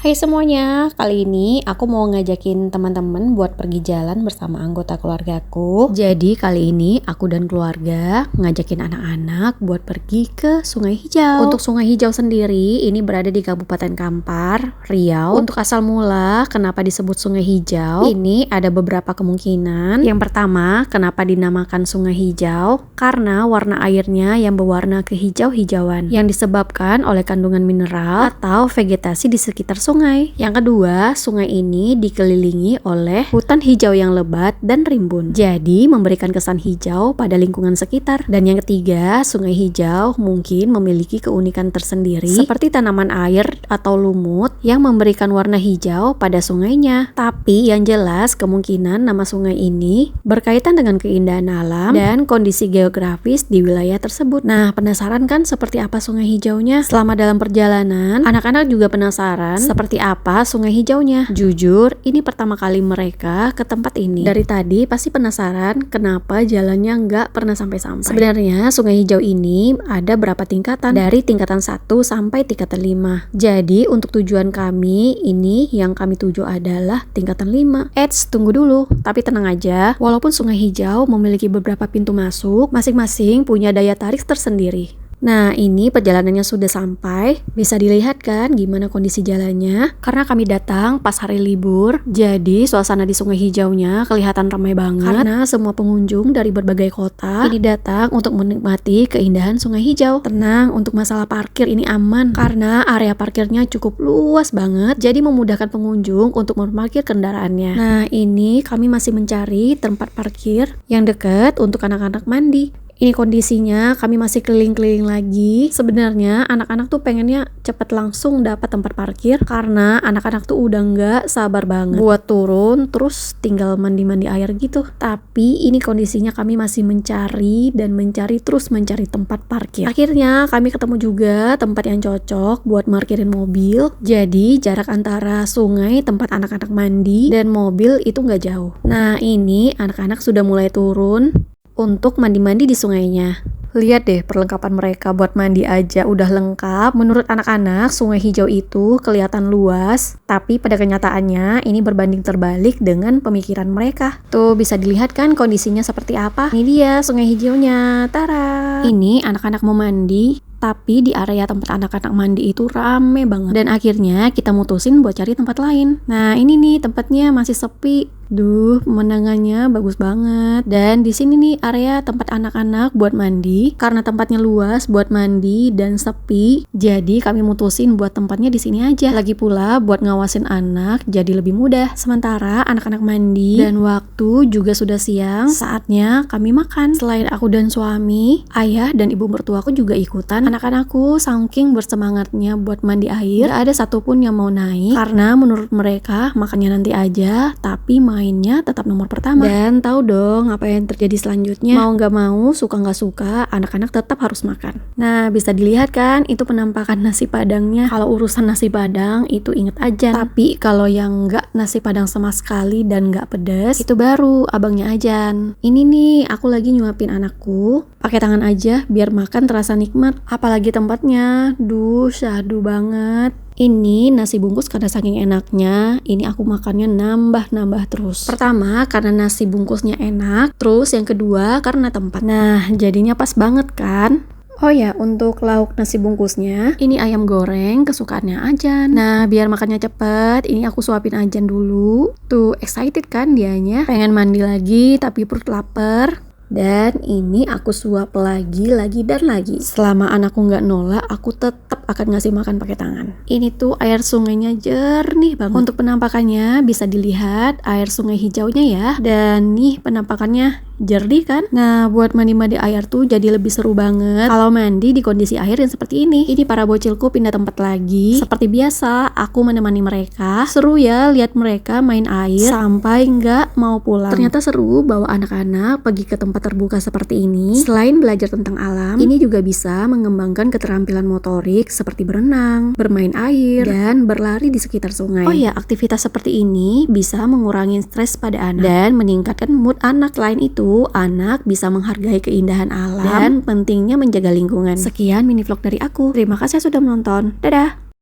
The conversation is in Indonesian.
Hai semuanya, kali ini aku mau ngajakin teman-teman buat pergi jalan bersama anggota keluargaku. Jadi kali ini aku dan keluarga ngajakin anak-anak buat pergi ke Sungai Hijau. Untuk Sungai Hijau sendiri, ini berada di Kabupaten Kampar, Riau. Untuk asal mula, kenapa disebut Sungai Hijau? Ini ada beberapa kemungkinan. Yang pertama, kenapa dinamakan Sungai Hijau? Karena warna airnya yang berwarna kehijau-hijauan, yang disebabkan oleh kandungan mineral atau vegetasi di sekitar sungai. Yang kedua, sungai ini dikelilingi oleh hutan hijau yang lebat dan rimbun, jadi memberikan kesan hijau pada lingkungan sekitar. Dan yang ketiga, sungai hijau mungkin memiliki keunikan tersendiri seperti tanaman air atau lumut yang memberikan warna hijau pada sungainya. Tapi yang jelas kemungkinan nama sungai ini berkaitan dengan keindahan alam dan kondisi geografis di wilayah tersebut. Nah, penasaran kan seperti apa sungai hijaunya? Selama dalam perjalanan, anak-anak juga penasaran seperti apa sungai hijaunya. Jujur, ini pertama kali mereka ke tempat ini. Dari tadi pasti penasaran kenapa jalannya nggak pernah sampai-sampai. Sebenarnya sungai hijau ini ada berapa tingkatan? Dari tingkatan 1 sampai tingkatan 5. Jadi untuk tujuan kami ini yang kami tuju adalah tingkatan 5. Tunggu dulu, tapi tenang aja. Walaupun sungai hijau memiliki beberapa pintu masuk, masing-masing punya daya tarik tersendiri. Nah, ini perjalanannya sudah sampai. Bisa dilihat kan gimana kondisi jalannya? Karena kami datang pas hari libur, jadi suasana di Sungai Hijaunya kelihatan ramai banget. Karena semua pengunjung dari berbagai kota ini datang untuk menikmati keindahan Sungai Hijau. Tenang, untuk masalah parkir ini aman karena area parkirnya cukup luas banget, jadi memudahkan pengunjung untuk memarkir kendaraannya. Nah, ini kami masih mencari tempat parkir yang dekat untuk anak-anak mandi. Ini kondisinya kami masih keliling-keliling lagi. Sebenarnya anak-anak tuh pengennya cepet langsung dapat tempat parkir karena anak-anak tuh udah nggak sabar banget buat turun terus tinggal mandi-mandi air gitu. Tapi ini kondisinya kami masih mencari dan mencari terus mencari tempat parkir. Akhirnya kami ketemu juga tempat yang cocok buat parkirin mobil. Jadi jarak antara sungai tempat anak-anak mandi dan mobil itu nggak jauh. Nah, ini anak-anak sudah mulai turun untuk mandi-mandi di sungainya. Lihat deh perlengkapan mereka buat mandi aja udah lengkap. Menurut anak-anak, Sungai Hijau itu kelihatan luas, tapi pada kenyataannya ini berbanding terbalik dengan pemikiran mereka. Tuh bisa dilihat kan kondisinya seperti apa? Ini dia Sungai Hijaunya. Tara. Ini anak-anak mau mandi, tapi di area tempat anak-anak mandi itu rame banget. Dan akhirnya kita mutusin buat cari tempat lain. Nah, ini nih tempatnya masih sepi. Duh, pemandangannya bagus banget. Dan di sini nih area tempat anak-anak buat mandi. Karena tempatnya luas buat mandi dan sepi, jadi kami mutusin buat tempatnya di sini aja. Lagi pula buat ngawasin anak jadi lebih mudah. Sementara anak-anak mandi dan waktu juga sudah siang, saatnya kami makan. Selain aku dan suami, ayah dan ibu mertuaku juga ikutan. Anak-anakku saking bersemangatnya buat mandi air, gak ada satupun yang mau naik karena menurut mereka makannya nanti aja, tapi mainnya tetap nomor pertama. Dan tahu dong apa yang terjadi selanjutnya. Mau gak mau, suka gak suka, anak-anak tetap harus makan. Nah, bisa dilihat kan itu penampakan nasi padangnya. Kalau urusan nasi padang itu inget aja. Tapi kalau yang gak nasi padang sama sekali dan gak pedas, itu baru abangnya ajan. Ini nih aku lagi nyuapin anakku pakai tangan aja biar makan terasa nikmat. Apalagi tempatnya, duh syahdu banget. Ini nasi bungkus karena saking enaknya, ini aku makannya nambah-nambah terus. Pertama, karena nasi bungkusnya enak, terus yang kedua karena tempat. Nah, jadinya pas banget kan? Oh ya, untuk lauk nasi bungkusnya, ini ayam goreng kesukaannya Ajan. Nah, biar makannya cepet, ini aku suapin Ajan dulu. Tuh, excited kan dianya? Pengen mandi lagi, tapi perut lapar. Dan ini aku suap lagi dan lagi. Selama anakku nggak nolak, aku tetap akan ngasih makan pakai tangan. Ini tuh air sungainya jernih banget. Untuk penampakannya bisa dilihat air sungai hijaunya ya. Dan nih penampakannya jernih kan? Nah, buat mandi-mandi air tuh jadi lebih seru banget kalau mandi di kondisi air yang seperti ini. Ini para bocilku pindah tempat lagi. Seperti biasa, aku menemani mereka. Seru ya lihat mereka main air sampai nggak mau pulang. Ternyata seru bawa anak-anak pergi ke tempat terbuka seperti ini. Selain belajar tentang alam, ini juga bisa mengembangkan keterampilan motorik seperti berenang, bermain air, dan berlari di sekitar sungai. Oh ya, aktivitas seperti ini bisa mengurangi stres pada anak dan meningkatkan mood anak. Selain itu, anak bisa menghargai keindahan alam dan pentingnya menjaga lingkungan. Sekian mini vlog dari aku. Terima kasih sudah menonton. Dadah!